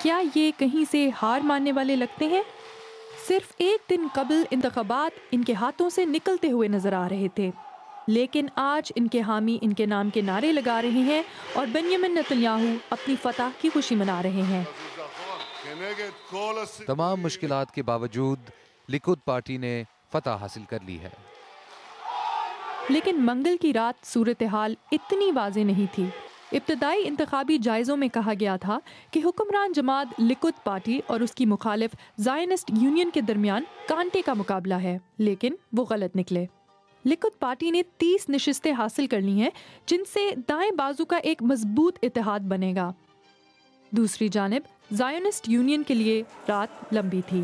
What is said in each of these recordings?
کیا یہ کہیں سے ہار ماننے والے لگتے ہیں؟ صرف ایک دن قبل انتخابات ان کے ہاتھوں سے نکلتے ہوئے نظر آ رہے تھے، لیکن آج ان کے حامی ان کے نام کے نعرے لگا رہے ہیں اور بنیامن نتنیاہو اپنی فتح کی خوشی منا رہے ہیں۔ تمام مشکلات کے باوجود لیکود پارٹی نے فتح حاصل کر لی ہے۔ لیکن منگل کی رات صورتحال اتنی واضح نہیں تھی۔ ابتدائی انتخابی جائزوں میں کہا گیا تھا کہ حکمران جماعت لیکود پارٹی اور اس کی مخالف زائنسٹ یونین کے درمیان کانٹے کا مقابلہ ہے، لیکن وہ غلط نکلے۔ لیکود پارٹی نے 30 نشستیں حاصل کر لی ہیں، جن سے دائیں بازو کا ایک مضبوط اتحاد بنے گا۔ دوسری جانب زائنسٹ یونین کے لیے رات لمبی تھی۔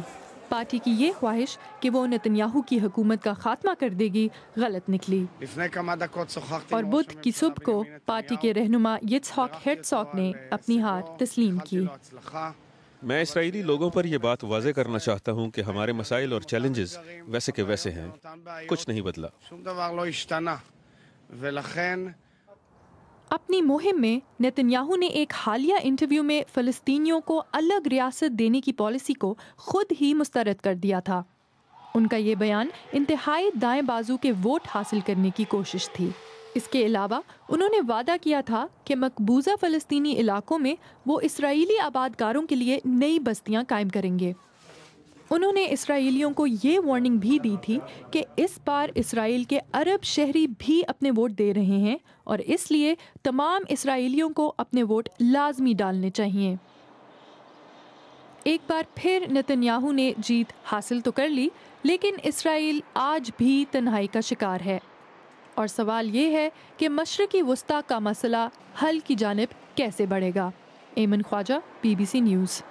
پارٹی کی یہ خواہش کہ وہ نتنیاہو کی حکومت کا خاتمہ کر دے گی غلط نکلی، اور بدھ کی صبح کو پارٹی کے رہنما یtzhak herzog نے اپنی ہار تسلیم کی۔ میں اسرائیلی لوگوں پر یہ بات واضح کرنا چاہتا ہوں کہ ہمارے مسائل اور چیلنجز ویسے کے ویسے ہیں، کچھ نہیں بدلا۔ اپنی مہم میں نتنیاہو نے ایک حالیہ انٹرویو میں فلسطینیوں کو الگ ریاست دینے کی پالیسی کو خود ہی مسترد کر دیا تھا۔ ان کا یہ بیان انتہائی دائیں بازو کے ووٹ حاصل کرنے کی کوشش تھی۔ اس کے علاوہ انہوں نے وعدہ کیا تھا کہ مقبوضہ فلسطینی علاقوں میں وہ اسرائیلی آبادکاروں کے لیے نئی بستیاں قائم کریں گے۔ انہوں نے اسرائیلیوں کو یہ وارننگ بھی دی تھی کہ اس بار اسرائیل کے عرب شہری بھی اپنے ووٹ دے رہے ہیں اور اس لیے تمام اسرائیلیوں کو اپنے ووٹ لازمی ڈالنے چاہیے۔ ایک بار پھر نتنیاہو نے جیت حاصل تو کر لی، لیکن اسرائیل آج بھی تنہائی کا شکار ہے، اور سوال یہ ہے کہ مشرقی وسطی کا مسئلہ حل کی جانب کیسے بڑھے گا۔ ایمن خواجہ، BBC نیوز۔